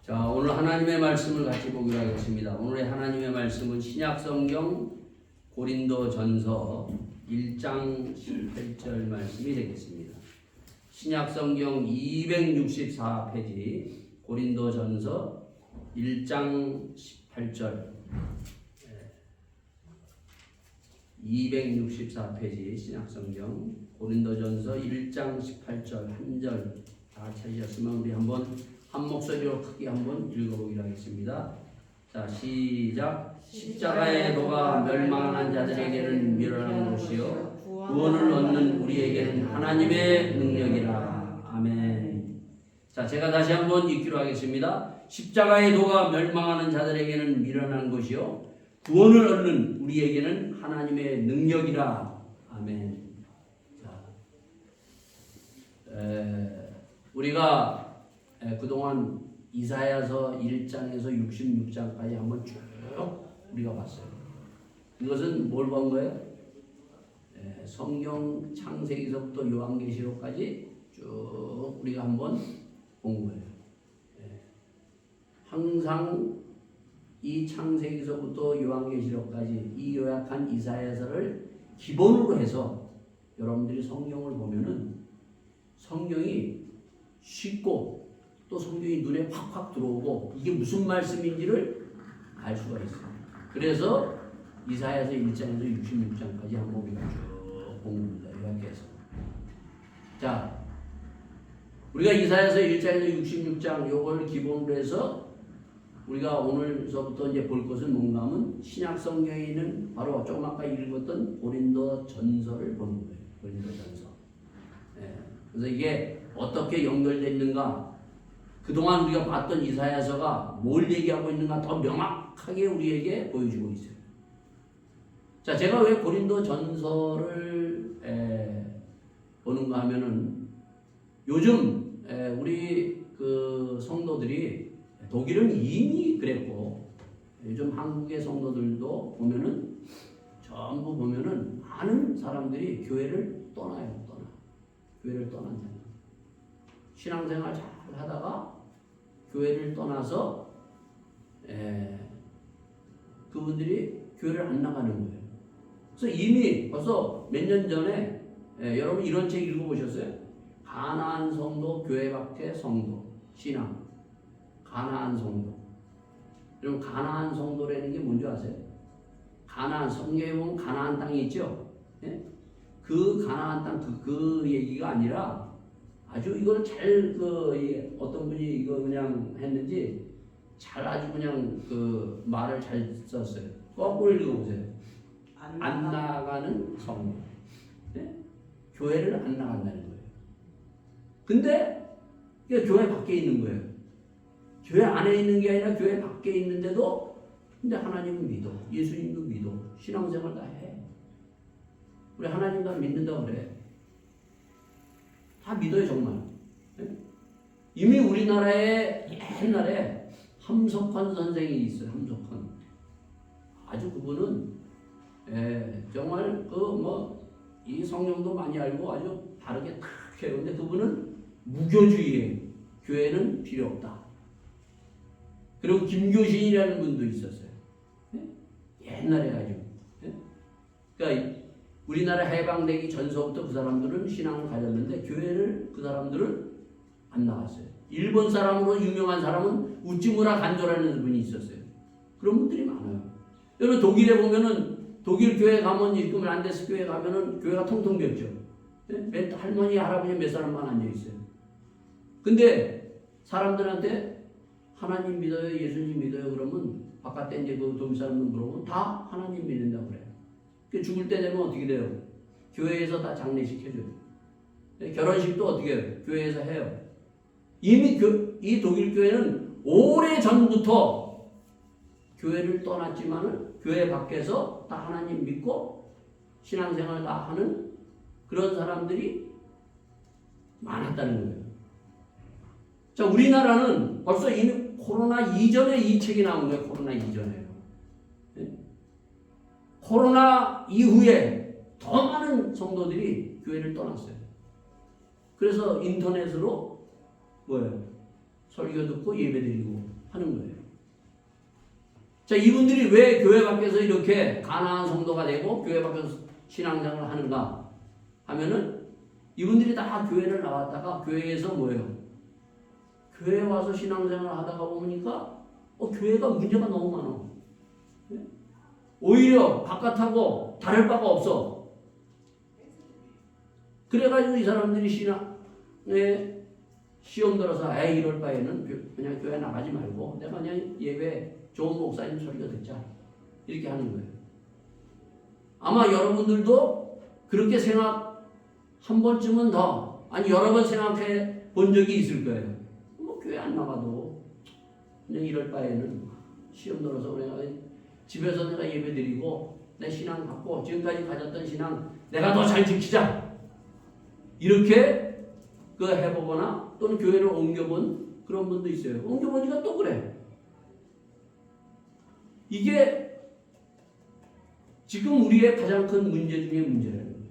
자, 오늘 하나님의 말씀을 같이 보기로 하겠습니다. 오늘의 하나님의 말씀은 신약성경 고린도전서 1장 18절 말씀이 되겠습니다. 신약성경 264페이지 고린도전서 1장 18절 264페이지 신약성경 고린도전서 1장 18절 한 절 다 찾으셨으면 우리 한번 한 목소리로 크게 한번 읽어보기로 하겠습니다. 자, 시작. 십자가의 도가 멸망한 자들에게는 미련한 것이요 구원을 얻는 우리에게는 하나님의 능력이라. 아멘. 자, 제가 다시 한번 읽기로 하겠습니다. 십자가의 도가 멸망하는 자들에게는 미련한 것이요 구원을 얻는 우리에게는 하나님의 능력이라. 아멘. 자, 우리가 그동안 이사야서 1장에서 66장까지 한번 쭉 우리가 봤어요. 이것은 뭘 본 거예요? 성경 창세기서부터 요한계시록까지 쭉 우리가 한번 본 거예요. 항상 이 창세기서부터 요한계시록까지 이 요약한 이사야서를 기본으로 해서 여러분들이 성경을 보면은 성경이 쉽고 또 성경이 눈에 팍팍 들어오고 이게 무슨 말씀인지를 알 수가 있어요. 그래서 이사야서 1장에서 66장까지 한번 우리가 쭉 본 겁니다. 요약해서. 자, 우리가 이사야서 1장에서 66장 요걸 기본으로 해서 우리가 오늘서부터 이제 볼 것은 뭔가 하면 신약 성경에 있는 바로 조금 아까 읽었던 고린도전서를 보는 거예요. 고린도전서. 그래서 이게 어떻게 연결되어 있는가, 그동안 우리가 봤던 이사야서가 뭘 얘기하고 있는가 더 명확하게 우리에게 보여주고 있어요. 자, 제가 왜 고린도전서를 보는가 하면은 요즘 우리 그 성도들이 독일은 이미 그랬고 요즘 한국의 성도들도 보면은 전부 보면은 많은 사람들이 교회를 떠나요. 교회를 떠난다. 신앙생활 잘 하다가 교회를 떠나서 그분들이 교회를 안 나가는 거예요. 그래서 이미 벌써 몇 년 전에 여러분 이런 책 읽어보셨어요? 가나안 성도 교회 밖의 성도 신앙. 가나안 성도. 여러분 가나안 성도라는 게 뭔지 아세요? 가나안 성경에 보면 가나안 땅이 있죠. 그 가나안 땅 그 얘기가 아니라 아주 이걸 잘 어떤 분이 이거 그냥 했는지 잘 아주 그냥 그 말을 잘 썼어요. 거꾸로 읽어보세요. 안 나가는 성도. 교회를 안 나간다는 거예요. 근데 이게 교회 밖에 있는 거예요. 교회 안에 있는 게 아니라 교회 밖에 있는데도 근데 하나님을 믿어. 예수님도 믿어. 신앙생활 다 해. 우리 하나님 다 믿는다고 그래. 다 믿어요 정말. 이미 우리나라에 옛날에 함석헌 선생이 있어요. 함석헌. 아주 그분은 정말 이 성령도 많이 알고 아주 다르게 탁 해요. 근데 그분은 무교주의예요. 교회는 필요 없다. 그리고 김교신이라는 분도 있었어요. 옛날에 아주. 그러니까 우리나라 해방되기 전서부터 그 사람들은 신앙을 가졌는데 교회를 그 사람들은 안 나갔어요. 일본 사람으로 유명한 사람은 우찌무라 간조라는 분이 있었어요. 그런 분들이 많아요. 여러분 독일에 보면은 독일 교회 가면 일금 란데스 교회 가면은 교회가 텅텅 비었죠. 할머니 할아버지 몇 사람만 앉아 있어요. 근데 사람들한테 하나님 믿어요, 예수님 믿어요 그러면 바깥에 이제 그 독일 사람들 물어보면 다 하나님 믿는다고 그래요. 죽을 때 되면 어떻게 돼요? 교회에서 다 장례식 해줘요. 결혼식도 어떻게 해요? 교회에서 해요. 이미 이 독일 교회는 오래 전부터 교회를 떠났지만은 교회 밖에서 다 하나님 믿고 신앙생활 다 하는 그런 사람들이 많았다는 거예요. 자, 우리나라는 벌써 이미 코로나 이전에 이 책이 나온 거예요. 코로나 이전에요. 코로나 이후에 더 많은 성도들이 교회를 떠났어요. 그래서 인터넷으로 설교 듣고 예배 드리고 하는 거예요. 자, 이분들이 왜 교회 밖에서 이렇게 가난한 성도가 되고 교회 밖에서 신앙생활을 하는가 하면은 이분들이 다 교회를 나왔다가 교회에서 뭐예요? 교회 와서 신앙생활을 하다가 보니까 교회가 문제가 너무 많아. 오히려 바깥하고 다를 바가 없어. 그래가지고 이 사람들이 신앙에 시험 들어서 이럴 바에는 그냥 교회 나가지 말고 내가 그냥 예배 좋은 목사님 소리가 듣자 이렇게 하는 거예요. 아마 여러분들도 그렇게 생각 한 번쯤은 더 아니 여러 번 생각해 본 적이 있을 거예요. 뭐 교회 안 나가도 그냥 이럴 바에는 시험 들어서 내가 집에서 내가 예배 드리고 내 신앙 갖고 지금까지 가졌던 신앙 내가 더 잘 지키자 이렇게 해보거나 또는 교회를 옮겨본 그런 분도 있어요. 옮겨보니까 또 그래. 이게 지금 우리의 가장 큰 문제 중에 문제라는 거예요.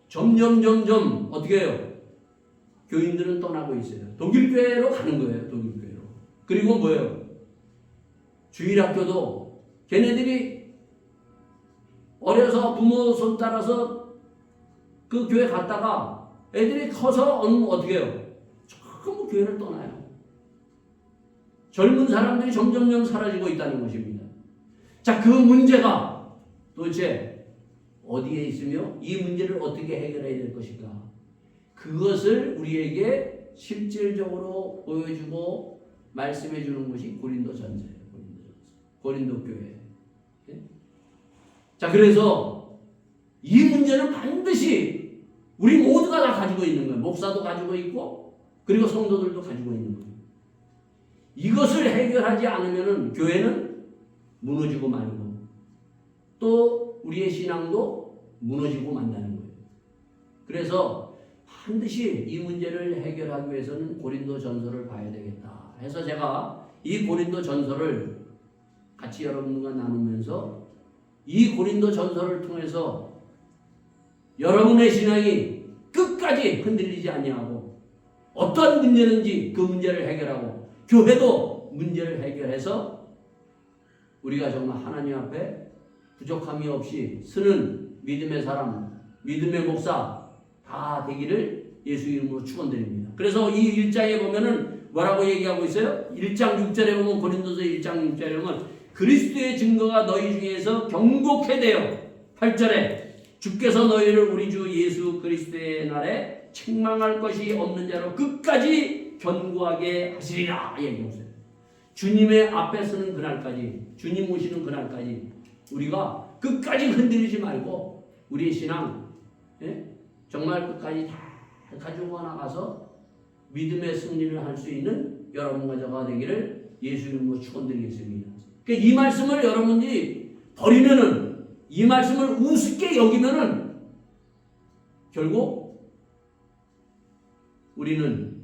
점점 어떻게 해요? 교인들은 떠나고 있어요. 독일 교회로 가는 거예요. 독일 교회로. 그리고 뭐예요? 주일학교도 걔네들이 어려서 부모 손 따라서 그 교회 갔다가 애들이 커서 어떻게 해요? 전부 교회를 떠나요. 젊은 사람들이 점점 사라지고 있다는 것입니다. 자, 그 문제가 도대체 어디에 있으며 이 문제를 어떻게 해결해야 될 것인가? 그것을 우리에게 실질적으로 보여주고 말씀해 주는 것이 고린도전서예요. 고린도 교회. 자, 그래서 이 문제는 반드시 우리 모두가 다 가지고 있는 거예요. 목사도 가지고 있고 그리고 성도들도 가지고 있는 거예요. 이것을 해결하지 않으면 교회는 무너지고 말고 또 우리의 신앙도 무너지고 만다는 거예요. 그래서 반드시 이 문제를 해결하기 위해서는 고린도 전서를 봐야 되겠다 해서 제가 이 고린도 전서를 같이 여러분과 나누면서 이 고린도 전서를 통해서 여러분의 신앙이 끝까지 흔들리지 아니하고 어떤 문제든지 그 문제를 해결하고 교회도 문제를 해결해서 우리가 정말 하나님 앞에 부족함이 없이 쓰는 믿음의 사람, 믿음의 목사 다 되기를 예수 이름으로 축원드립니다. 그래서 이 1장에 보면은 뭐라고 얘기하고 있어요? 1장 6절에 보면 고린도서 1장 6절에 보면 그리스도의 증거가 너희 중에서 경고케 되어 8절에 주께서 너희를 우리 주 예수 그리스도의 날에 책망할 것이 없는 자로 끝까지 견고하게 하시리라 얘기했어요. 주님의 앞에 서는 그날까지 주님 오시는 그날까지 우리가 끝까지 흔들리지 말고 우리의 신앙 정말 끝까지 다 가지고 나가서 믿음의 승리를 할 수 있는 여러분과 저가 되기를 예수 이름으로 축원드리겠습니다. 그러니까 이 말씀을 여러분들이 버리면은 이 말씀을 우습게 여기면은 결국 우리는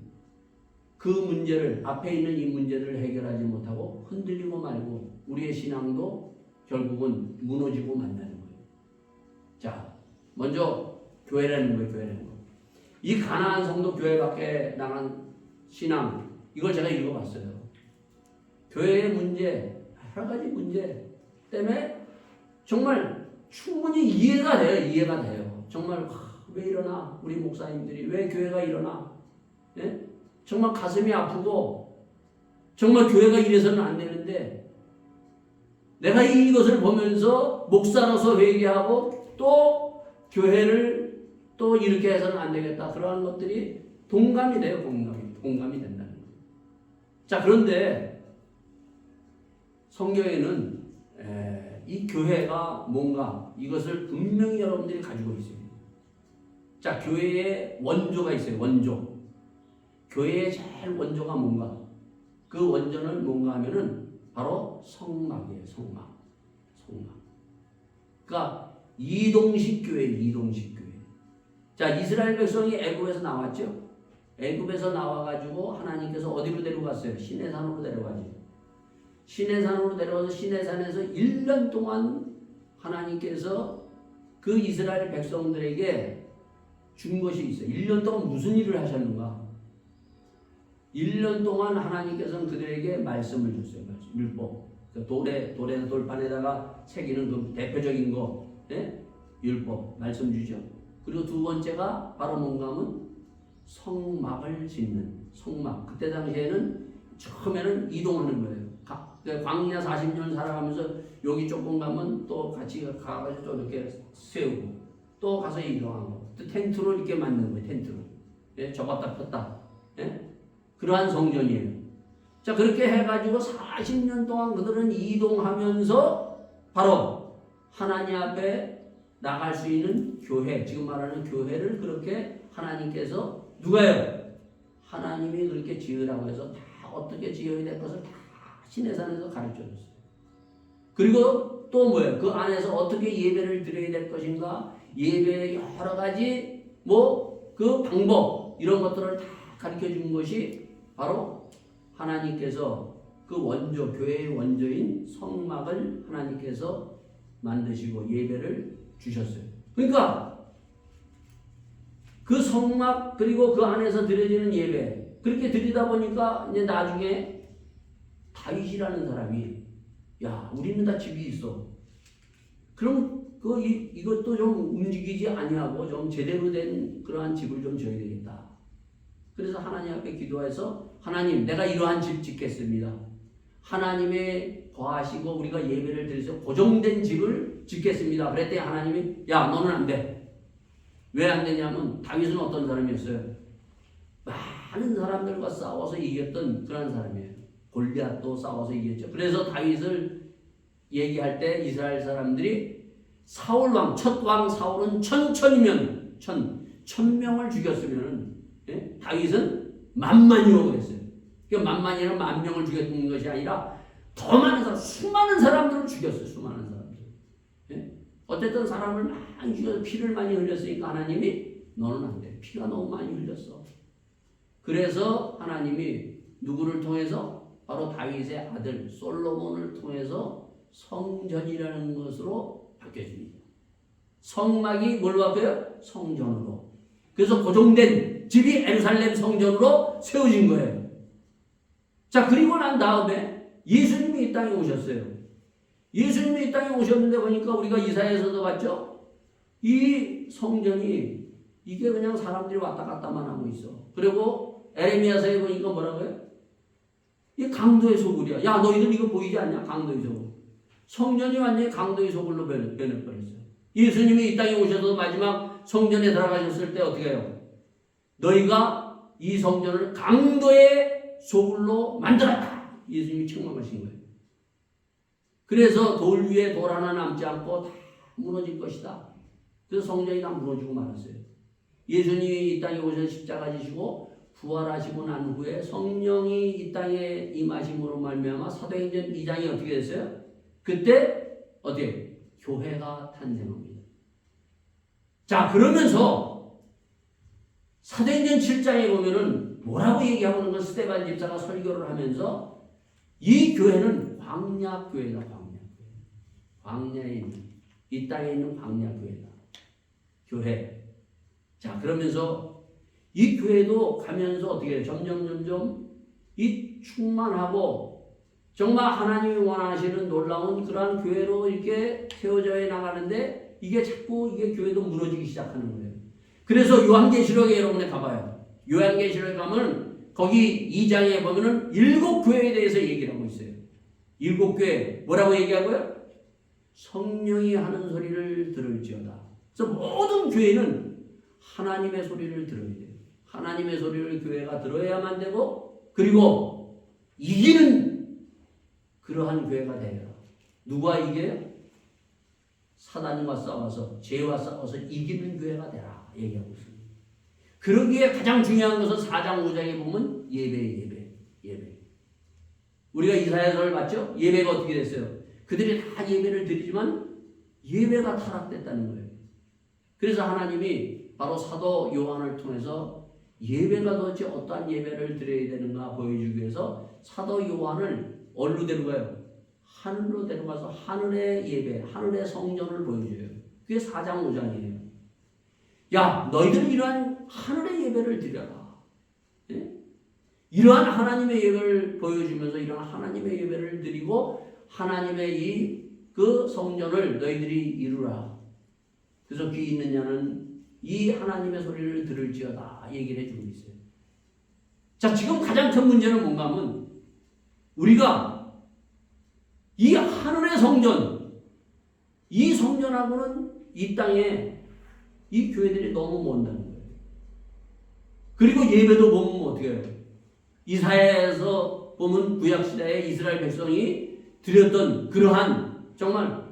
그 문제를 앞에 있는 이 문제를 해결하지 못하고 흔들리고 말고 우리의 신앙도 결국은 무너지고 만다는 거예요. 자, 먼저 교회라는 거예요. 교회라는 거. 이 가나안 성도 교회 밖에 나간 신앙 이걸 제가 읽어봤어요. 교회의 문제 여러 가지 문제 때문에 정말 충분히 이해가 돼요. 이해가 돼요. 정말 왜 이러나 우리 목사님들이 왜 교회가 이러나 정말 가슴이 아프고 정말 교회가 이래서는 안 되는데 내가 이것을 보면서 목사로서 회개하고 또 교회를 또 이렇게 해서는 안 되겠다. 그러한 것들이 동감이 돼요. 공감이 된다는 거예요. 자, 그런데 성경에는 이 교회가 뭔가 이것을 분명히 여러분들이 가지고 있어요. 자, 교회의 원조가 있어요. 원조. 교회의 제일 원조가 뭔가? 그 원조는 뭔가 하면은 바로 성막이에요. 성막. 그러니까 이동식 교회, 이동식 교회. 자, 이스라엘 백성이 애굽에서 나왔죠. 애굽에서 나와가지고 하나님께서 어디로 데려갔어요? 시내산으로 데려가죠. 시내산으로 데려가서 시내산에서 1년 동안 하나님께서 그 이스라엘 백성들에게 준 것이 있어요. 1년 동안 무슨 일을 하셨는가? 1년 동안 하나님께서는 그들에게 말씀을 줬어요. 율법. 돌판에다가 새기는 그 대표적인 거, 예? 율법 말씀 주죠. 그리고 두 번째가 바로 뭔가 하면 성막을 짓는 성막. 그때 당시에는 처음에는 이동하는 거예요. 광야 40년 살아가면서 여기 조금 가면 또 같이 가가지고 또 이렇게 세우고 또 가서 이동하고 또 텐트로 이렇게 만든 거예요. 텐트로. 예? 접었다 폈다. 예? 그러한 성전이에요. 자, 그렇게 해가지고 40년 동안 그들은 이동하면서 바로 하나님 앞에 나갈 수 있는 교회, 지금 말하는 교회를 그렇게 하나님께서 누가요? 하나님이 그렇게 지으라고 해서 다 어떻게 지어야 될 것을 다 시내산에서 가르쳐줬어요. 그리고 또 뭐예요? 그 안에서 어떻게 예배를 드려야 될 것인가, 예배의 여러 가지 그 방법 이런 것들을 다 가르쳐 준 것이 바로 하나님께서 그 원조, 교회의 원조인 성막을 하나님께서 만드시고 예배를 주셨어요. 그러니까 그 성막 그리고 그 안에서 드려지는 예배 그렇게 드리다 보니까 이제 나중에 다윗이라는 사람이 야, 우리는 다 집이 있어. 그럼 이것도 좀 움직이지 아니하고 좀 제대로 된 그러한 집을 좀 지어야 되겠다. 그래서 하나님 앞에 기도해서 하나님, 내가 이러한 집 짓겠습니다. 하나님의 거하시고 우리가 예배를 드려서 고정된 집을 짓겠습니다. 그랬더니 하나님이 야, 너는 안 돼. 왜 안 되냐면 다윗은 어떤 사람이었어요? 많은 사람들과 싸워서 이겼던 그런 사람이에요. 골리앗도 싸워서 이겼죠. 그래서 다윗을 얘기할 때 이스라엘 사람들이 사울왕, 첫 왕 사울은 천천이면 1000명을 죽였으면 예? 다윗은 만만이라고 그랬어요. 그러니까 만만이는 10,000명을 죽였는 것이 아니라 더 많은 사람, 수많은 사람들을 죽였어요. 수많은 사람들. 예? 어쨌든 사람을 많이 죽여서 피를 많이 흘렸으니까 하나님이 너는 안 돼. 피가 너무 많이 흘렸어. 그래서 하나님이 누구를 통해서 바로 다윗의 아들 솔로몬을 통해서 성전이라는 것으로 바뀌어집니다. 성막이 뭘로 바뀌어요? 성전으로. 그래서 고정된 집이 예루살렘 성전으로 세워진 거예요. 자, 그리고 난 다음에 예수님이 이 땅에 오셨어요. 예수님이 이 땅에 오셨는데 보니까 우리가 이사야에서도 봤죠? 이 성전이 이게 그냥 사람들이 왔다 갔다만 하고 있어. 그리고 에레미야서에 보니까 뭐라고요? 이 강도의 소굴이야. 야, 너희들 이거 보이지 않냐? 강도의 소굴. 성전이 완전히 강도의 소굴로 변해버렸어요. 예수님이 이 땅에 오셔서 마지막 성전에 들어가셨을 때 어떻게 해요? 너희가 이 성전을 강도의 소굴로 만들었다. 예수님이 책망하신 거예요. 그래서 돌 위에 돌 하나 남지 않고 다 무너질 것이다. 그래서 성전이 다 무너지고 말았어요. 예수님이 이 땅에 오셔서 십자가 지시고 부활하시고 난 후에 성령이 이 땅에 임하심으로 말미암아 사도행전 2장이 어떻게 됐어요? 그때 어떻게? 교회가 탄생합니다. 자, 그러면서 사도행전 7장에 보면은 뭐라고 얘기하고 있는 건 스데반 집사가 설교를 하면서 이 교회는 광야교회다. 광야에 있는 이 땅에 있는 광야교회다. 교회. 자, 그러면서 이 교회도 가면서 어떻게 해요? 점점 이 충만하고 정말 하나님이 원하시는 놀라운 그러한 교회로 이렇게 세워져 나가는데 이게 자꾸 이게 교회도 무너지기 시작하는 거예요. 그래서 요한계시록에 여러분에 가봐요. 요한계시록에 가면 거기 2장에 보면은 7교회에 대해서 얘기를 하고 있어요. 7교회 뭐라고 얘기하고요? 성령이 하는 소리를 들을지어다. 그래서 모든 교회는 하나님의 소리를 들어야 돼요. 하나님의 소리를 교회가 들어야만 되고 그리고 이기는 그러한 교회가 되어라. 누가 이겨요? 사단과 싸워서 죄와 싸워서 이기는 교회가 되라 얘기하고 있습니다. 그러기에 가장 중요한 것은 4장 5장에 보면 예배. 우리가 이사야서를 봤죠? 예배가 어떻게 됐어요? 그들이 다 예배를 드리지만 예배가 타락됐다는 거예요. 그래서 하나님이 바로 사도 요한을 통해서 예배가 도대체 어떠한 예배를 드려야 되는가 보여주기 위해서 사도 요한을 어디로 데려가요? 하늘로 데려가서 하늘의 예배, 하늘의 성전을 보여줘요. 그게 4장 5장이에요. 야, 너희들은 이러한 하늘의 예배를 드려라. 예? 이러한 하나님의 예배를 보여주면서 이러한 하나님의 예배를 드리고 하나님의 이 그 성전을 너희들이 이루라. 그래서 귀 있는 자는 이 하나님의 소리를 들을지어다 얘기를 해주고 있어요. 자, 지금 가장 큰 문제는 뭔가 하면 우리가 이 하늘의 성전, 이 성전하고는 이 땅에 이 교회들이 너무 먼다는 거예요. 그리고 예배도 보면 어떻게 해요? 이사야에서 보면 구약시대에 이스라엘 백성이 드렸던 그러한 정말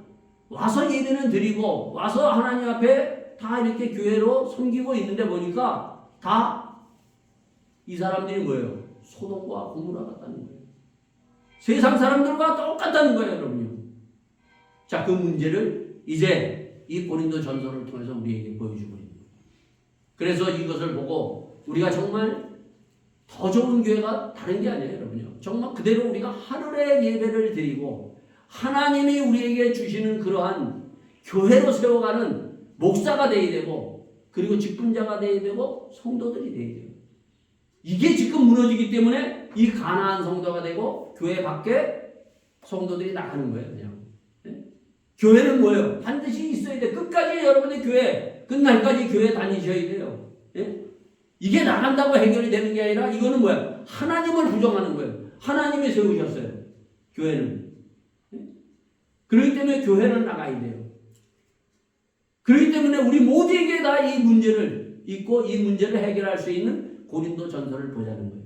와서 예배는 드리고 와서 하나님 앞에 다 이렇게 교회로 섬기고 있는데 보니까 다 이 사람들이 뭐예요? 소돔과 고모라 같다는 거예요. 세상 사람들과 똑같다는 거예요, 여러분요. 자, 그 문제를 이제 이 고린도 전서를 통해서 우리에게 보여주고 있는 거예요. 그래서 이것을 보고 우리가 정말 더 좋은 교회가 다른 게 아니에요, 여러분요. 정말 그대로 우리가 하늘의 예배를 드리고 하나님이 우리에게 주시는 그러한 교회로 세워가는 목사가 되어야 되고 그리고 직분자가 되어야 되고 성도들이 되어야 돼요. 이게 지금 무너지기 때문에 이 가나안 성도가 되고 교회 밖에 성도들이 나가는 거예요, 그냥. 네? 교회는 뭐예요? 반드시 있어야 돼. 끝까지 여러분의 교회, 끝날까지 교회 다니셔야 돼요. 네? 이게 나간다고 해결이 되는 게 아니라 이거는 뭐야? 하나님을 부정하는 거예요. 하나님이 세우셨어요. 교회는. 그렇기 때문에 교회는 나가야 돼요. 그렇기 때문에 우리 모두에게 다 이 문제를 있고 이 문제를 해결할 수 있는 고린도 전서를 보자는 거예요.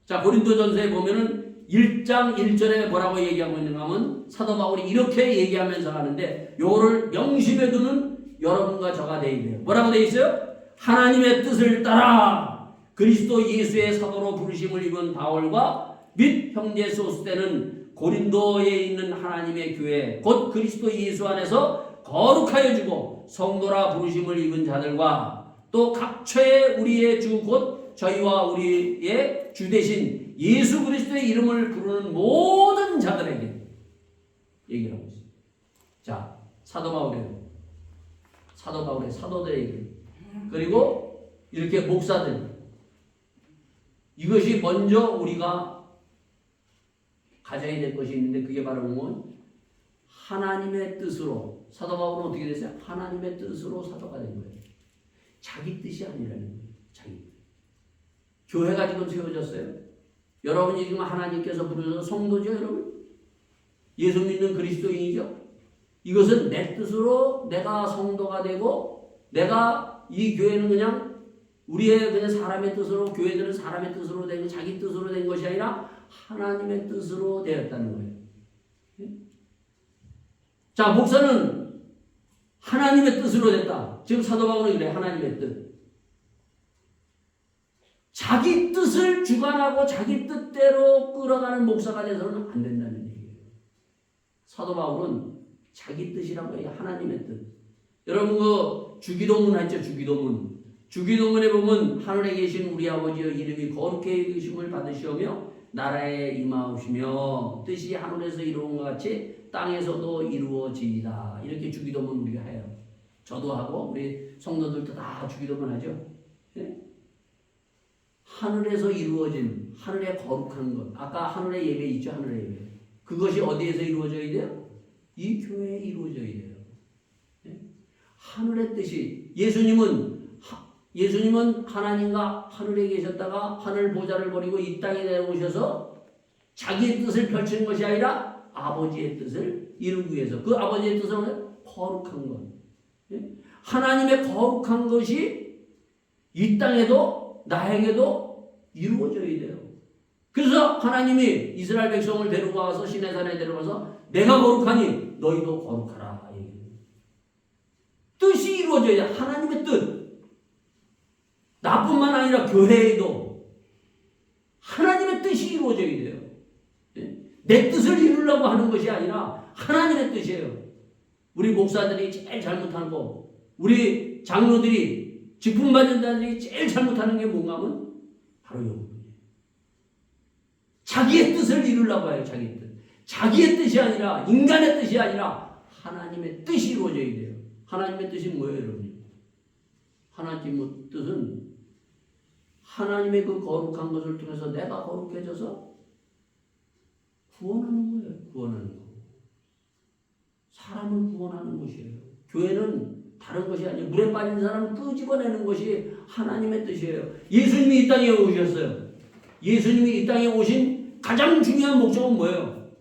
자, 고린도 전서에 보면은 1장 1절에 뭐라고 얘기하고 있는가 하면 사도 바울이 이렇게 얘기하면서 하는데 요거를 명심해 두는 여러분과 저가 되어야 돼요. 뭐라고 되어 있어요? 하나님의 뜻을 따라 그리스도 예수의 사도로 부르심을 입은 바울과 및 형제 소스대는 고린도에 있는 하나님의 교회 곧 그리스도 예수 안에서 거룩하여 주고 성도라 부르심을 입은 자들과 또 각처에 우리의 주 곧 저희와 우리의 주 되신 예수 그리스도의 이름을 부르는 모든 자들에게 얘기를 하고 있습니다. 자, 사도 바울의 사도들에게 그리고 이렇게 목사들 이것이 먼저 우리가 가져야 될 것이 있는데 그게 바로 뭐냐면 하나님의 뜻으로 사도 바울은 어떻게 됐어요? 하나님의 뜻으로 사도가 된 거예요. 자기 뜻이 아니라는 거예요. 자기 뜻. 교회가 지금 세워졌어요. 여러분이 지금 하나님께서 부르셔서 성도죠, 여러분. 예수 믿는 그리스도인이죠. 이것은 내 뜻으로 내가 성도가 되고 내가 이 교회는 그냥 우리의 그냥 사람의 뜻으로 교회들은 사람의 뜻으로 되고 자기 뜻으로 된 것이 아니라 하나님의 뜻으로 되었다는 거예요. 자, 목사는 하나님의 뜻으로 됐다. 지금 사도 바울은 그래, 하나님의 뜻. 자기 뜻을 주관하고 자기 뜻대로 끌어가는 목사가 돼서는 안 된다는 얘기예요. 사도 바울은 자기 뜻이라고 해요. 하나님의 뜻. 여러분 그 주기도문 했죠? 주기도문. 주기도문에 보면 하늘에 계신 우리 아버지여 이름이 거룩해 여기심을 받으시오며 나라에 임하옵시며 뜻이 하늘에서 이루어온 것 같이 땅에서도 이루어지이다. 이렇게 주기도문 우리가 해요. 저도 하고 우리 성도들도 다 주기도문 하죠. 네? 하늘에서 이루어진 하늘의 거룩한 것. 아까 하늘의 예배 있죠. 하늘의 예배. 그것이 어디에서 이루어져야 돼요? 이 교회에 이루어져야 돼요. 네? 하늘의 뜻이 예수님은 하나님과 하늘에 계셨다가 하늘 보좌를 버리고 이 땅에 내려오셔서 자기의 뜻을 펼치는 것이 아니라 아버지의 뜻을 이루기 위해서 그 아버지의 뜻은 거룩한 것. 하나님의 거룩한 것이 이 땅에도 나에게도 이루어져야 돼요. 그래서 하나님이 이스라엘 백성을 데려가서 시내산에 데려가서 내가 거룩하니 너희도 거룩하라. 뜻이 이루어져야 돼. 하나님의 뜻. 나뿐만 아니라 교회에도 하나님의 뜻이 이루어져야 돼요. 내 뜻을 이루려고 하는 것이 아니라 하나님의 뜻이에요. 우리 목사들이 제일 잘못하는 거, 우리 장로들이, 직분받는 자들이 제일 잘못하는 게 뭔가 하면 바로 이거예요. 자기의 뜻을 이루려고 해요. 자기의 뜻. 자기의 뜻이 아니라 인간의 뜻이 아니라 하나님의 뜻이 이루어져야 돼요. 하나님의 뜻이 뭐예요, 여러분? 하나님의 뜻은 하나님의 그 거룩한 것을 통해서 내가 거룩해져서 구원하는 거예요. 구원하는 거. 사람을 구원하는 것이에요. 교회는 다른 것이 아니에요. 물에 빠진 사람을 끄집어내는 것이 하나님의 뜻이에요. 예수님이 이 땅에 오셨어요. 예수님이 이 땅에 오신 가장 중요한 목적은 뭐예요?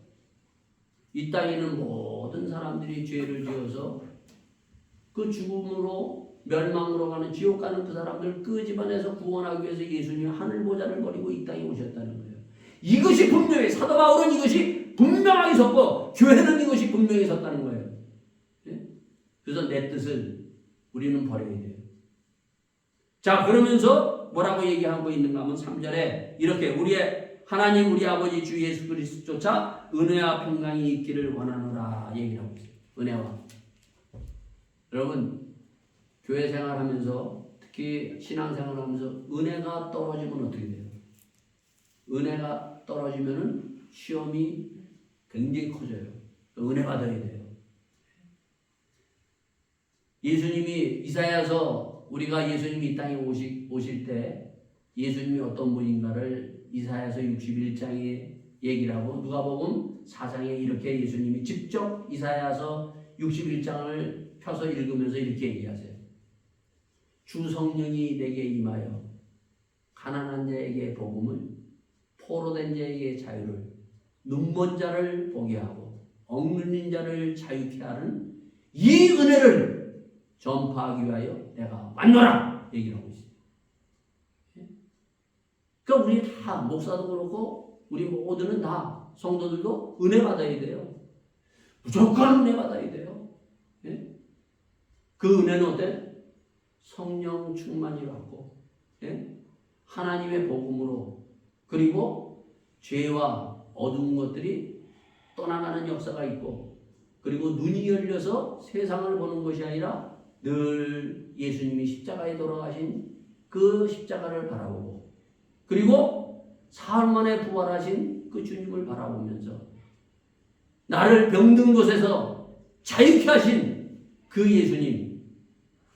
이 땅에는 모든 사람들이 죄를 지어서 그 죽음으로 멸망으로 가는 지옥 가는 그 사람들을 끄집어내서 구원하기 위해서 예수님이 하늘 보좌를 버리고 이 땅에 오셨다는 거예요. 이것이 분명히 사도 바울은 이것이 분명하게 섰고 교회는 이것이 분명히 섰다는 거예요. 예? 그래서 내 뜻을 우리는 버려야 돼요. 자, 그러면서 뭐라고 얘기하고 있는가 하면 3절에 이렇게 우리의 하나님 우리 아버지 주 예수 그리스도조차 은혜와 평강이 있기를 원하노라 얘기를 하고 있어요. 은혜와. 여러분 교회 생활하면서 특히 신앙생활하면서 은혜가 떨어지면 어떻게 돼요? 은혜가 떨어지면은 시험이 굉장히 커져요. 은혜 받아야 돼요. 예수님이 이사야서 우리가 예수님이 이 땅에 오실 때 예수님이 어떤 분인가를 이사야서 61장에 얘기를 하고 누가복음 4장에 이렇게 예수님이 직접 이사야서 61장을 펴서 읽으면서 이렇게 얘기하세요. 주 성령이 내게 임하여 가난한 자에게 복음을 포로된 자에게 자유를 눈먼 자를 보게 하고 억눌린 자를 자유케 하는 이 은혜를 전파하기 위하여 내가 왔노라 얘기를 하고 있어요. 그러니까 우리 다 목사도 그렇고 우리 모두는 다 성도들도 은혜 받아야 돼요. 무조건 은혜 받아야 돼요. 예? 그 은혜는 어때? 성령 충만이 받고 예? 하나님의 복음으로 그리고 죄와 어두운 것들이 떠나가는 역사가 있고 그리고 눈이 열려서 세상을 보는 것이 아니라 늘 예수님이 십자가에 돌아가신 그 십자가를 바라보고 그리고 사흘 만에 부활하신 그 주님을 바라보면서 나를 병든 곳에서 자유케 하신 그 예수님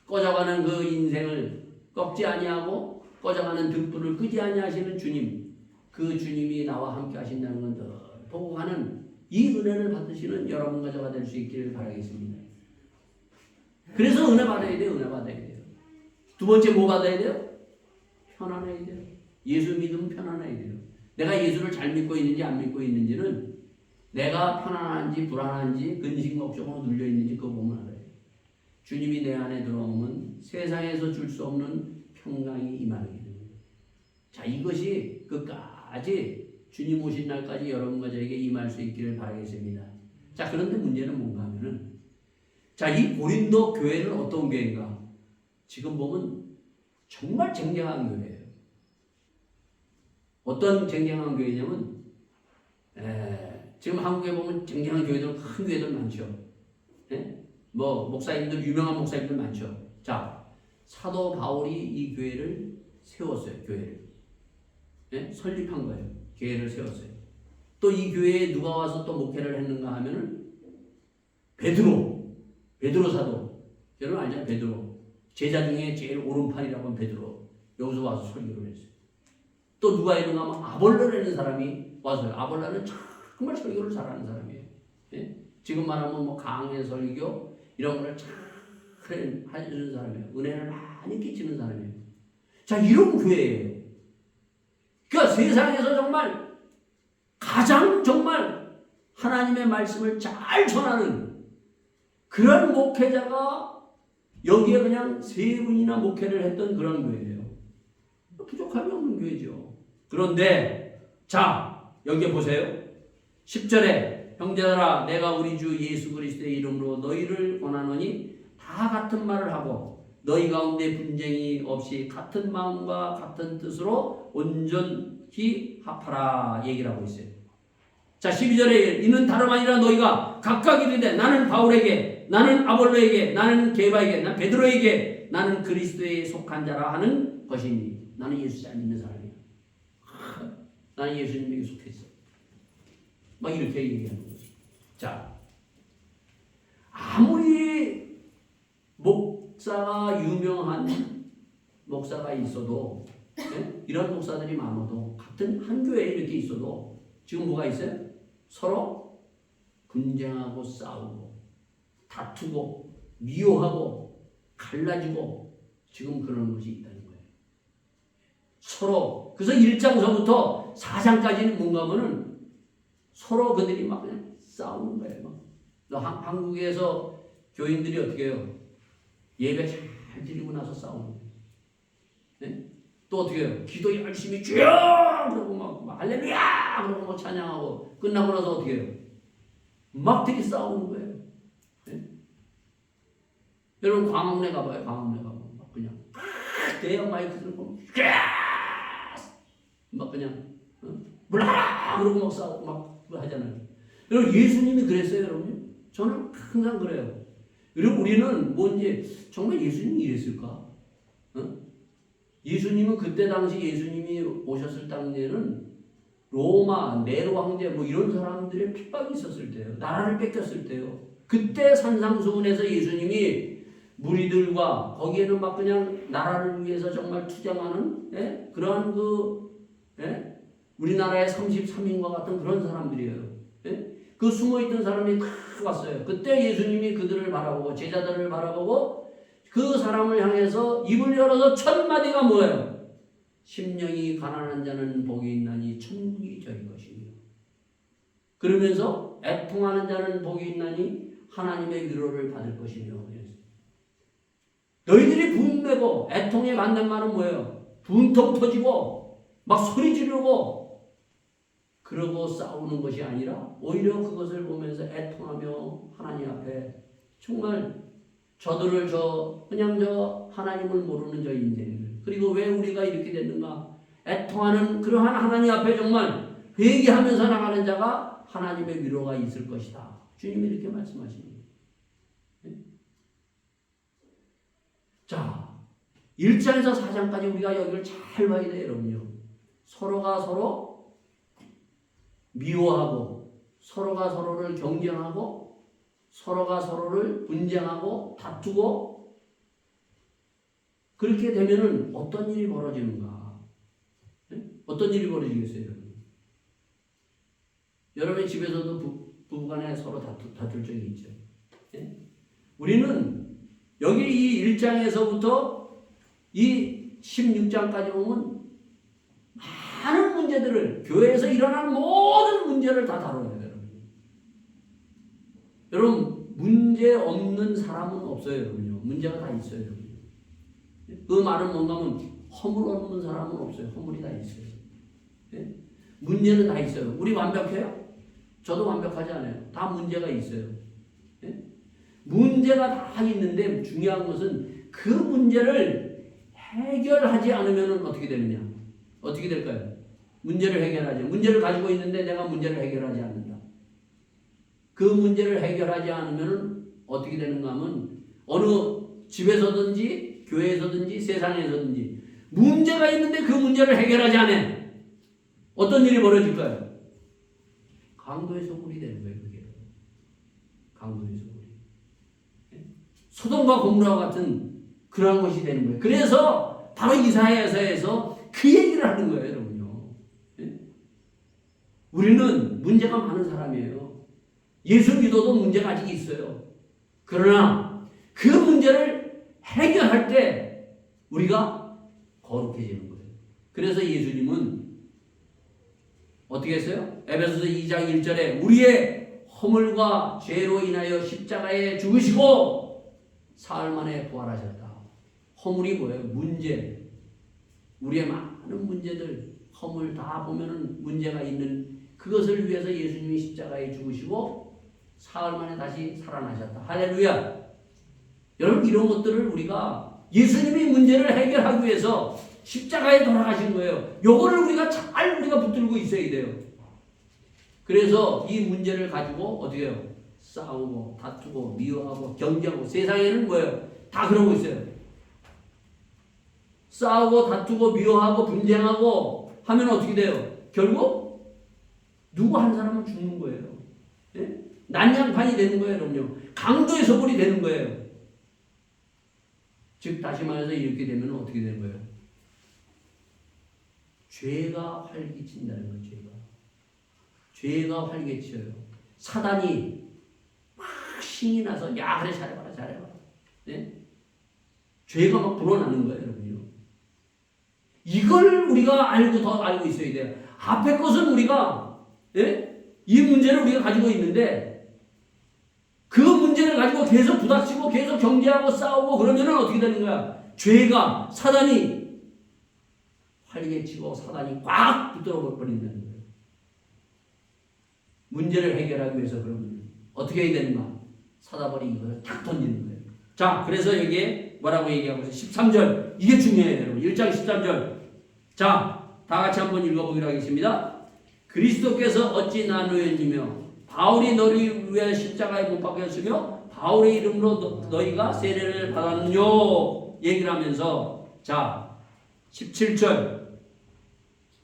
꺼져가는 그 인생을 꺾지 아니하고 꺼져가는 등불을 끄지 아니하시는 주님 그 주님이 나와 함께 하신다는 건 늘 보고 가는 이 은혜를 받으시는 여러분과 저가 될 수 있기를 바라겠습니다. 그래서 은혜 받아야 돼요. 은혜 받아야 돼요. 두 번째 뭐 받아야 돼요? 편안해야 돼요. 예수 믿으면 편안해야 돼요. 내가 예수를 잘 믿고 있는지 안 믿고 있는지는 내가 편안한지 불안한지 근심걱정으로 눌려있는지 그거 보면 알아요. 주님이 내 안에 들어오면 세상에서 줄 수 없는 평강이 임하게 됩니다. 자, 이것이 끝까지 주님 오신 날까지 여러분과 저에게 임할 수 있기를 바라겠습니다. 자, 그런데 문제는 뭔가 하면은 자, 이 고린도 교회는 어떤 교회인가? 지금 보면 정말 쟁쟁한 교회예요. 어떤 쟁쟁한 교회냐면 지금 한국에 보면 쟁쟁한 교회들 큰 교회들 많죠. 예? 뭐 목사님들 유명한 목사님들 많죠. 자, 사도 바울이 이 교회를 세웠어요. 교회를 예? 설립한 거예요. 교회를 세웠어요. 또 이 교회에 누가 와서 또 목회를 했는가 하면은 베드로 사도 여러분 알잖아요. 베드로 제자 중에 제일 오른팔이라고 하면 베드로 여기서 와서 설교를 했어요. 또 누가 있는가 하면 아볼로라는 사람이 와서요. 아볼로는 정말 설교를 잘하는 사람이에요. 예? 지금 말하면 뭐 강해 설교 이런 거를 잘 해주는 사람이에요. 은혜를 많이 끼치는 사람이에요. 자, 이런 교회예요. 그러니까 세상에서 정말 가장 정말 하나님의 말씀을 잘 전하는 그런 목회자가 여기에 그냥 세 분이나 목회를 했던 그런 교회예요. 부족함이 없는 교회죠. 그런데 자, 여기 보세요. 10절에 형제들아 내가 우리 주 예수 그리스도의 이름으로 너희를 권하노니 다 같은 말을 하고 너희 가운데 분쟁이 없이 같은 마음과 같은 뜻으로 온전히 합하라 얘기를 하고 있어요. 자, 12절에 이는 다름 아니라 너희가 각각 이르되 나는 바울에게 나는 아볼로에게 나는 게바에게 나는 베드로에게 나는 그리스도에 속한 자라 하는 것이니 나는 예수 잘 믿는 사람이야. 나는 예수님에게 속했어. 막 이렇게 얘기하는 거죠. 자, 아무리 목사가 유명한 목사가 있어도 이런 목사들이 많아도 같은 한 교회에 이렇게 있어도 지금 뭐가 있어요? 서로 분쟁하고 싸우고 다투고 미워하고 갈라지고 지금 그런 것이 있다는 거예요. 서로 그래서 1장서부터 4장까지는 뭔가 하면은 서로 그들이 막 그냥 싸우는 거예요. 막. 한국에서 교인들이 어떻게 해요? 예배 잘 드리고 나서 싸우는 거예요. 네? 또 어떻게 해요? 기도 열심히 주여! 그러고 막 할렐루야! 그러고 막 찬양하고 끝나고 나서 어떻게 해요? 막 되게 싸우는 거예요. 네? 여러분 광화문에 가봐요. 광화문에 가면 막 그냥 대형 마이크 들고 막 그냥 몰라! 그러고 막 싸우고 막 하잖아요. 여러분 예수님이 그랬어요, 여러분? 저는 항상 그래요. 여러분 우리는 뭔지 정말 예수님이 이랬을까? 예수님은 그때 당시 예수님이 오셨을 당시에는 로마, 네로 황제 뭐 이런 사람들의 핍박이 있었을 때요. 나라를 뺏겼을 때요. 그때 산상수훈에서 예수님이 무리들과 거기에는 막 그냥 나라를 위해서 정말 투쟁하는 그러한 우리나라의 33인과 같은 그런 사람들이에요. 그 숨어있던 사람이 탁 왔어요. 그때 예수님이 그들을 바라보고 제자들을 바라보고 그 사람을 향해서 입을 열어서 첫 마디가 뭐예요? 심령이 가난한 자는 복이 있나니 천국이 저희 것이며 그러면서 애통하는 자는 복이 있나니 하나님의 위로를 받을 것이며 너희들이 분내고 애통에 맞는 말은 뭐예요? 분통 터지고 막 소리 지르고 그러고 싸우는 것이 아니라 오히려 그것을 보면서 애통하며 하나님 앞에 정말 저들을 그냥 하나님을 모르는 저 인생들 그리고 왜 우리가 이렇게 됐는가 애통하는 그러한 하나님 앞에 정말 회개하면서 나가는 자가 하나님의 위로가 있을 것이다. 주님이 이렇게 말씀하십니다. 자 1장에서 4장까지 우리가 여기를 잘 봐야 돼요. 여러분요. 서로가 서로 미워하고 서로가 서로를 경쟁하고 서로가 서로를 분쟁하고 다투고 그렇게 되면은 어떤 일이 벌어지는가? 네? 어떤 일이 벌어지겠어요, 여러분? 여러분의 집에서도 부부간에 서로 다툴 적이 있죠. 네? 우리는 여기 이 1장에서부터 이 16장까지 보면 많은 문제들을 교회에서 일어나는 모든 문제를 다 다뤄요, 여러분. 여러분 문제 없는 사람은 없어요, 여러분요. 문제가 다 있어요, 여러분. 그 말은 뭔가 하면 허물 없는 사람은 없어요. 허물이 다 있어요. 네? 문제는 다 있어요. 우리 완벽해요? 저도 완벽하지 않아요. 다 문제가 있어요. 네? 문제가 다 있는데 중요한 것은 그 문제를 해결하지 않으면 어떻게 되느냐? 어떻게 될까요? 문제를 해결하지. 문제를 가지고 있는데 내가 문제를 해결하지 않는다. 그 문제를 해결하지 않으면 어떻게 되는가 하면 어느 집에서든지 교회에서든지 세상에서든지 문제가 있는데 그 문제를 해결하지 않아. 어떤 일이 벌어질까요? 강도의 소굴이 되는 거예요. 그게. 강도의 소굴이. 소돔과 고모라 같은 그러한 것이 되는 거예요. 그래서 바로 이사야서에서 그 얘기를 하는 거예요, 여러분요. 우리는 문제가 많은 사람이에요. 예수 믿어도 문제가 아직 있어요. 그러나 그 문제를 해결할 때 우리가 거룩해지는 거예요. 그래서 예수님은 어떻게 했어요? 에베소서 2장 1절에 우리의 허물과 죄로 인하여 십자가에 죽으시고 사흘 만에 부활하셨다. 허물이 뭐예요? 문제. 우리의 많은 문제들, 허물 다 보면은 문제가 있는 그것을 위해서 예수님이 십자가에 죽으시고 사흘 만에 다시 살아나셨다. 할렐루야. 여러분 이런 것들을 우리가 예수님이 문제를 해결하기 위해서 십자가에 돌아가신 거예요. 요거를 우리가 잘 붙들고 있어야 돼요. 그래서 이 문제를 가지고 어떻게 해요? 싸우고 다투고 미워하고 경쟁하고 세상에는 뭐예요? 다 그러고 있어요. 싸우고 다투고 미워하고 분쟁하고 하면 어떻게 돼요? 결국 누구 한 사람은 죽는 거예요. 예? 난장판이 되는 거예요. 그럼요. 강도의 소굴이 되는 거예요. 즉 다시 말해서 이렇게 되면 어떻게 되는 거예요? 죄가 활기친다는 거예요. 죄가 활기쳐요. 사단이 막 신이 나서 야 그래 잘해봐라 잘해봐라. 네? 죄가 막 불어나는 거예요, 여러분요. 이걸 우리가 알고 더 알고 있어야 돼요. 앞에 것은 우리가 이 문제를 우리가 가지고 있는데 그 문제를 가지고 계속 부닥치고 계속 경계하고 싸우고 그러면은 어떻게 되는 거야? 죄가 사단이 활개치고 사단이 꽉 붙들어 버린다는 거예요. 문제를 해결하기 위해서 그러면 어떻게 해야 되는가? 사다버리기 이걸 탁 던지는 거예요. 자, 그래서 여기에 뭐라고 얘기하고 있어요? 13절. 이게 중요해요, 여러분. 1장 13절. 자, 다 같이 한번 읽어보기로 하겠습니다. 그리스도께서 어찌 나누었으며 바울이 너희 위해 십자가에 못 박혔으며 바울의 이름으로 너희가 세례를 받았느뇨 얘기를 하면서 자 17절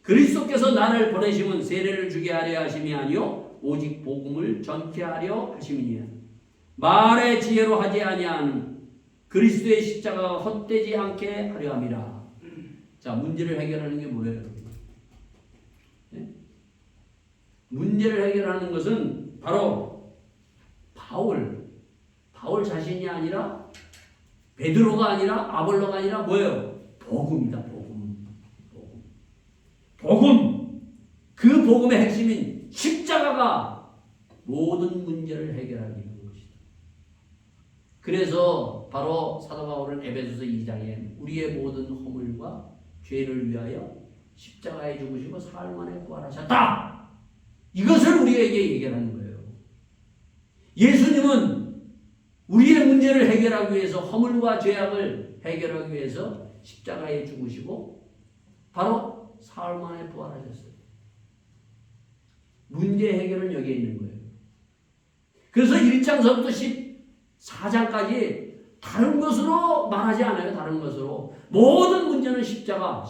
그리스도께서 나를 보내심은 세례를 주게 하려 하심이 아니요 오직 복음을 전케 하려 하심이니라. 말의 지혜로 하지 아니하는 그리스도의 십자가가 헛되지 않게 하려 함이라. 자, 문제를 해결하는 게 뭐예요? 네? 문제를 해결하는 것은 바로 바울 자신이 아니라 베드로가 아니라 아볼로가 아니라 뭐예요? 복음이다. 복음. 그 복음의 핵심인 십자가가 모든 문제를 해결하기 위한 것이다. 그래서 바로 사도 바울은 에베소서 2장에 우리의 모든 허물과 죄를 위하여 십자가에 죽으시고 사흘 만에 부활하셨다. 이것을 우리에게 얘기하는 거예요. 예수님은 우리의 문제를 해결하기 위해서 허물과 죄악을 해결하기 위해서 십자가에 죽으시고 바로 사흘 만에 부활하셨어요. 문제 해결은 여기에 있는 거예요. 그래서 1장서부터 14장까지 다른 것으로 말하지 않아요. 다른 것으로. 모든 문제는 십자가.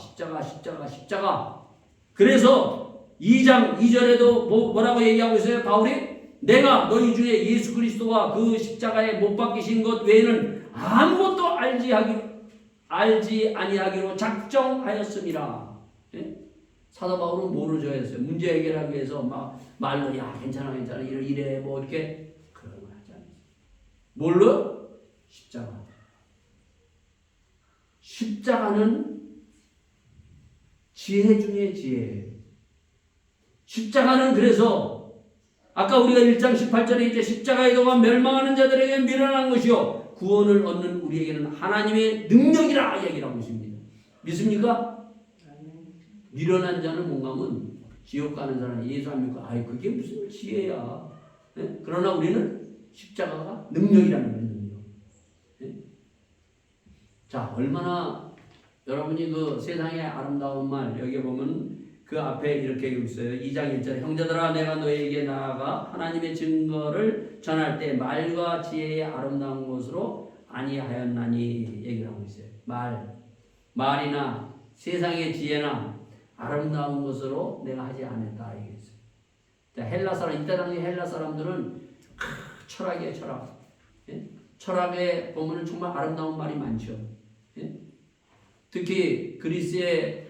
그래서 2장 2절에도 뭐라고 얘기하고 있어요? 바울이 내가 너희 중에 예수 그리스도가 그 십자가에 못 박히신 것 외에는 아무것도 알지 아니하기로 작정하였습니다. 예? 사도 바울은 뭐를 좋아했어요? 문제 해결하기 위해서 막 말로 야 괜찮아 이래 뭐 이렇게 그런 거 하지 않았어요. 뭘로? 십자가. 십자가는 지혜 중에 지혜예요. 십자가는 그래서 아까 우리가 1장 18절에 이제 십자가에 동안 멸망하는 자들에게 미련한 것이요 구원을 얻는 우리에게는 하나님의 능력이라 얘기를 하고 있습니다. 믿습니까? 미련한 자는 뭔가 하면 지옥 가는 사람이 예수 안 믿고 아이 그게 무슨 지혜야. 네? 그러나 우리는 십자가가 능력이라는 거예요. 능력. 네? 자, 얼마나 여러분이 그 세상의 아름다운 말 여기 보면 그 앞에 이렇게 있어요. 2장 1절 형제들아 내가 너희에게 나아가 하나님의 증거를 전할 때 말과 지혜의 아름다운 것으로 아니하였나니 얘기를 하고 있어요. 말이나 세상의 지혜나 아름다운 것으로 내가 하지 않았다 얘기했어요. 자, 헬라 사람 이때 당시 헬라 사람들은 철학이에요. 철학. 예? 철학에 보면은 정말 아름다운 말이 많죠. 예? 특히 그리스의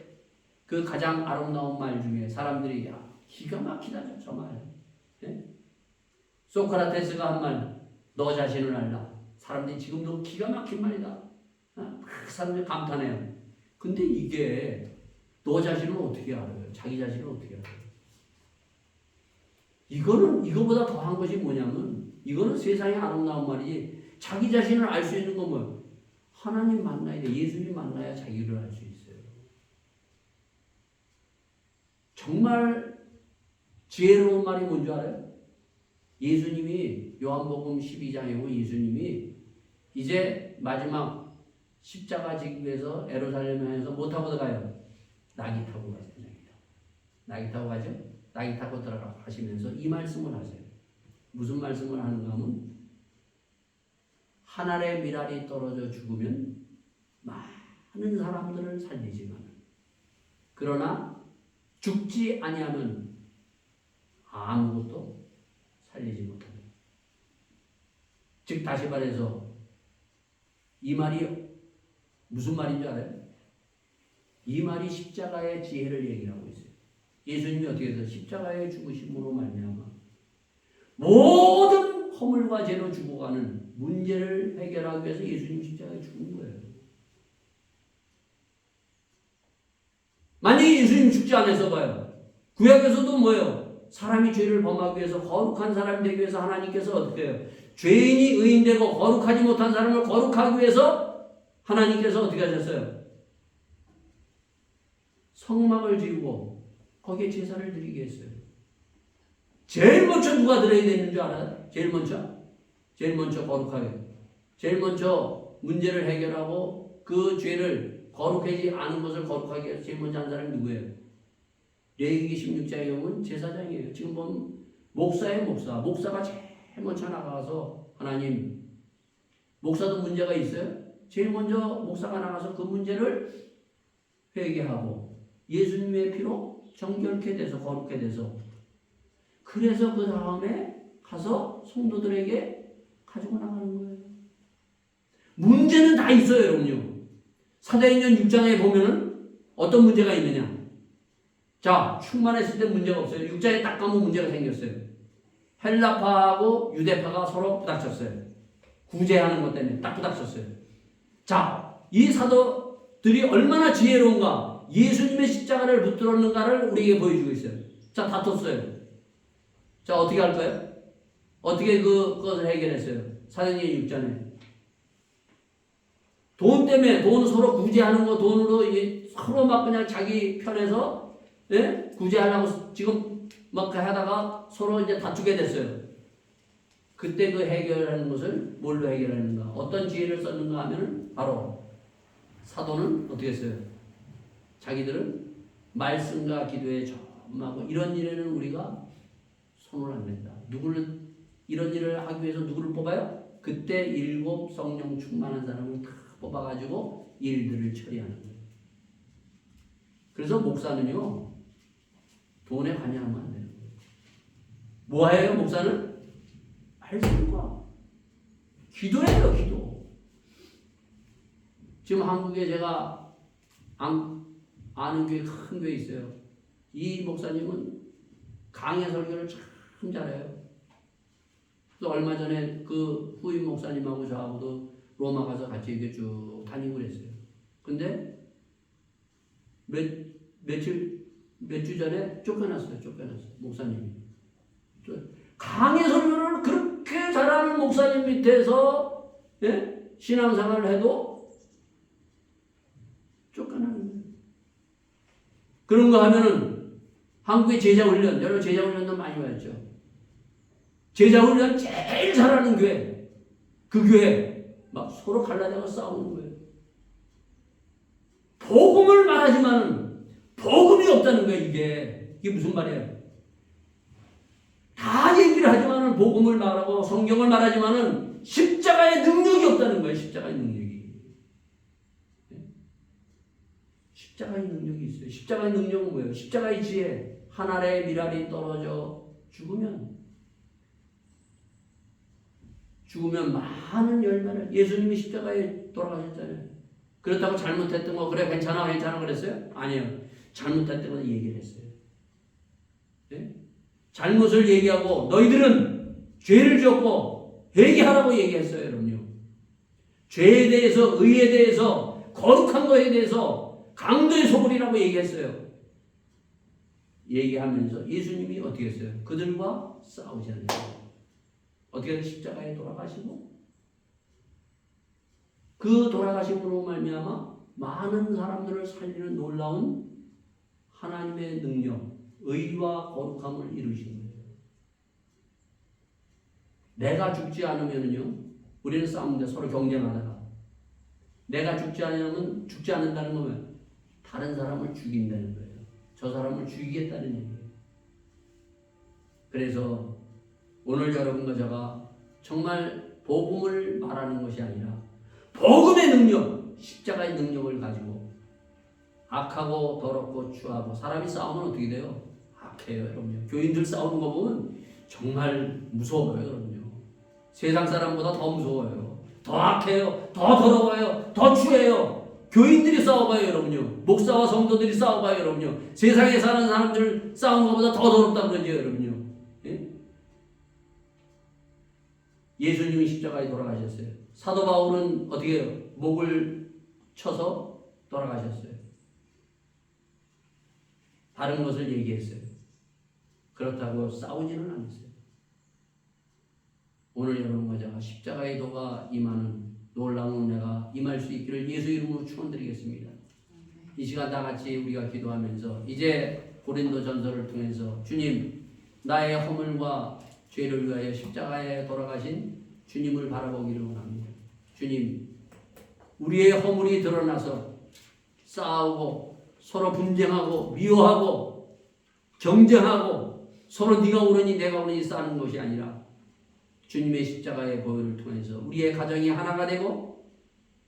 그 가장 아름다운 말 중에 사람들이 야 기가 막히다 저 말. 예? 소크라테스가 한 말, 너 자신을 알라. 사람들이 지금도 기가 막힌 말이다. 사람들이 감탄해요. 근데 이게 너 자신을 어떻게 알아요? 자기 자신을 어떻게 알아요? 이거는 이거보다 더한 것이 뭐냐면 이거는 세상의 아름다운 말이지. 자기 자신을 알 수 있는 건 뭐예요? 하나님 만나야 돼. 예수님 만나야 자기를 알 수 있어요. 정말 지혜로운 말이 뭔지 알아요? 예수님이 요한복음 12장이고 예수님이 이제 마지막 십자가 지기 위해서 예루살렘에 향해서 뭐 타고 들어가요? 낙이 타고 가요. 낙이 타고 가죠? 낙이 타고 들어가 하시면서 이 말씀을 하세요. 무슨 말씀을 하는가 하면 한 알의 밀알이 떨어져 죽으면 많은 사람들을 살리지만 그러나 죽지 아니하면 아무것도 살리지 못한다. 즉 다시 말해서 이 말이 무슨 말인지 알아요? 이 말이 십자가의 지혜를 얘기하고 있어요. 예수님이 어떻게 해서 십자가의 죽으심으로 말미암아 모든 허물과 죄로 죽어가는 문제를 해결하기 위해서 예수님 십자가에 죽은 거예요. 만약에 예수님 죽지 않아서 봐요. 구약에서도 뭐예요? 사람이 죄를 범하기 위해서 거룩한 사람이 되기 위해서 하나님께서 어떻게 해요? 죄인이 의인되고 거룩하지 못한 사람을 거룩하기 위해서 하나님께서 어떻게 하셨어요? 성막을 지우고 거기에 제사를 드리게 했어요. 제일 먼저 누가 드려야 되는 줄 알아요? 제일 먼저 거룩하게. 제일 먼저 문제를 해결하고 그 죄를 거룩하지 않은 것을 거룩하게 해서 제일 먼저 한 사람이 누구예요? 레위기 16장에 보면 제사장이에요. 지금 보면 목사예요, 목사. 목사가 제일 먼저 나가서 하나님, 목사도 문제가 있어요. 제일 먼저 목사가 나가서 그 문제를 회개하고 예수님의 피로 정결케 돼서 거룩해 돼서 그래서 그 다음에 가서 성도들에게 가지고 나가는 거예요. 문제는 다 있어요, 여러분요. 사도행전 6장에 보면은 어떤 문제가 있느냐? 자, 충만했을 때 문제가 없어요. 6장에 딱 가면 문제가 생겼어요. 헬라파하고 유대파가 서로 부닥쳤어요. 구제하는 것 때문에 딱 부닥쳤어요. 자, 이 사도들이 얼마나 지혜로운가, 예수님의 십자가를 붙들었는가를 우리에게 보여주고 있어요. 자, 다퉜어요. 자, 어떻게 할까요? 어떻게 그것을 해결했어요? 사도행전 6장에. 돈 때문에, 돈 서로 구제하는 거 돈으로 서로 막 그냥 자기 편에서, 예? 구제하려고 지금 막 하다가 서로 이제 다투게 됐어요. 그때 그 해결하는 것을 뭘로 해결하는가? 어떤 지혜를 썼는가 하면은 바로 사도는 어떻게 했어요? 자기들은 말씀과 기도에 점하고 이런 일에는 우리가 손을 안 댄다. 누구를 이런 일을 하기 위해서 누구를 뽑아요? 그때 7 성령 충만한 사람을 다 뽑아가지고 일들을 처리하는 거예요. 그래서 목사는요, 돈에 관여하면 안 돼요. 뭐 해요, 목사는? 말씀과 기도해요, 기도. 지금 한국에 제가 아는 교회, 큰 교회 있어요. 이 목사님은 강의 설교를 참 잘해요. 또 얼마 전에 그 후임 목사님하고 저하고도 로마 가서 같이 이렇게 쭉 다니고 그랬어요. 근데 몇 주 전에 쫓겨났어요. 목사님이. 강의 설교를 그렇게 잘하는 목사님 밑에서, 예? 신앙생활을 해도 쫓겨나는 거예요. 그런 거 하면은 한국의 제자훈련, 여러분 제자훈련도 많이 봤죠. 제자훈련 제일 잘하는 교회, 그 교회 막 서로 갈라대고 싸우는 거예요. 복음을 말하지만은 복음이 없다는 거예요. 이게 무슨 말이에요? 다 얘기를 하지만은 복음을 말하고 성경을 말하지만은 십자가의 능력이 없다는 거예요. 십자가의 능력이. 십자가의 능력이 있어요. 십자가의 능력은 뭐예요? 십자가의 지혜. 한 알의 밀알이 떨어져 죽으면 많은 열매를, 예수님이 십자가에 돌아가셨잖아요. 그렇다고 잘못했던 거 그래 괜찮아 그랬어요? 아니에요. 잘못했던 거 얘기를 했어요. 네? 잘못을 얘기하고 너희들은 죄를 지었고 회개하라고 얘기했어요. 여러분요. 죄에 대해서, 의에 대해서, 거룩한 거에 대해서 강도의 소굴이라고 얘기했어요. 얘기하면서 예수님이 어떻게 했어요? 그들과 싸우지 않아요. 어떻게 십자가에 돌아가시고 그 돌아가심으로 말미암아 많은 사람들을 살리는 놀라운 하나님의 능력, 의와 거룩함을 이루신 거예요. 내가 죽지 않으면요, 우리는 싸우는데 서로 경쟁하다가 내가 죽지 않으면 죽지 않는다는 거면 다른 사람을 죽인다는 거예요. 저 사람을 죽이겠다는 얘기예요. 그래서 오늘 여러분과 제가 정말 복음을 말하는 것이 아니라 복음의 능력, 십자가의 능력을 가지고 악하고 더럽고 추하고 사람이 싸우면 어떻게 돼요? 악해요, 여러분요. 교인들 싸우는 거 보면 정말 무서워요, 여러분요. 세상 사람보다 더 무서워요. 더 악해요, 더 더러워요, 더 추해요. 교인들이 싸워봐요, 여러분요. 목사와 성도들이 싸워봐요, 여러분요. 세상에 사는 사람들 싸우는 것보다 더 더럽다는 거죠, 여러분요. 예? 예수님이 십자가에 돌아가셨어요. 사도 바울은 어떻게 해요? 목을 쳐서 돌아가셨어요. 다른 것을 얘기했어요. 그렇다고 싸우지는 않았어요. 오늘 여러분과 제가 십자가의 도가 임하는 놀라운 은혜가 임할 수 있기를 예수 이름으로 축원드리겠습니다. 이 시간 다 같이 우리가 기도하면서 이제 고린도 전서를 통해서 주님, 나의 허물과 죄를 위하여 십자가에 돌아가신 주님을 바라보기를 원합니다. 주님, 우리의 허물이 드러나서 싸우고 서로 분쟁하고 미워하고 경쟁하고 서로 네가 옳으니 내가 옳으니 싸우는 것이 아니라 주님의 십자가의 보혈을 통해서 우리의 가정이 하나가 되고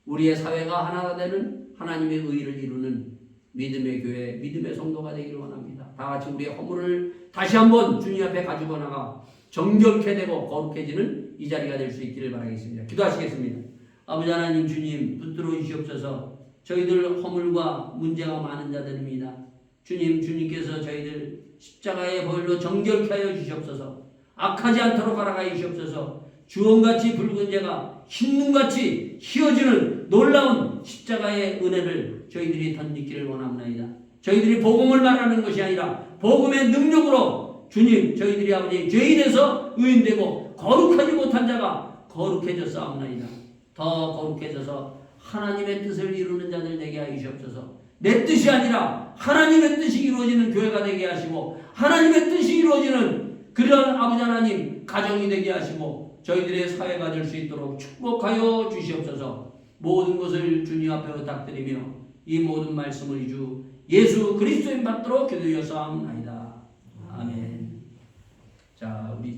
우리의 사회가 하나가 되는 하나님의 의를 이루는 믿음의 교회, 믿음의 성도가 되기를 원합니다. 다 같이 우리의 허물을 다시 한번 주님 앞에 가지고 나가 정결케 되고 거룩해지는 이 자리가 될 수 있기를 바라겠습니다. 기도하시겠습니다. 아버지 하나님, 주님 붙들어 주시옵소서. 저희들 허물과 문제가 많은 자들입니다. 주님, 주님께서 저희들 십자가의 보혈로 정결케 하여 주시옵소서. 악하지 않도록 알아가 주시옵소서. 주홍같이 붉은 죄가 흰눈같이 휘어지는 놀라운 십자가의 은혜를 저희들이 덧입기를 원합니다. 저희들이 복음을 말하는 것이 아니라 복음의 능력으로 주님, 저희들이 아버지 죄인에서 의인되고 거룩하지 못한 자가 거룩해졌사옵나이다. 더 거룩해져서 하나님의 뜻을 이루는 자들 되게 하여 주시옵소서. 내 뜻이 아니라 하나님의 뜻이 이루어지는 교회가 되게 하시고 하나님의 뜻이 이루어지는 그런 아버지 하나님 가정이 되게 하시고 저희들의 사회가 될 수 있도록 축복하여 주시옵소서. 모든 것을 주님 앞에 부탁드리며 이 모든 말씀을 주 예수 그리스도인 받도록 기도하옵나이다. 아멘. 자, 우리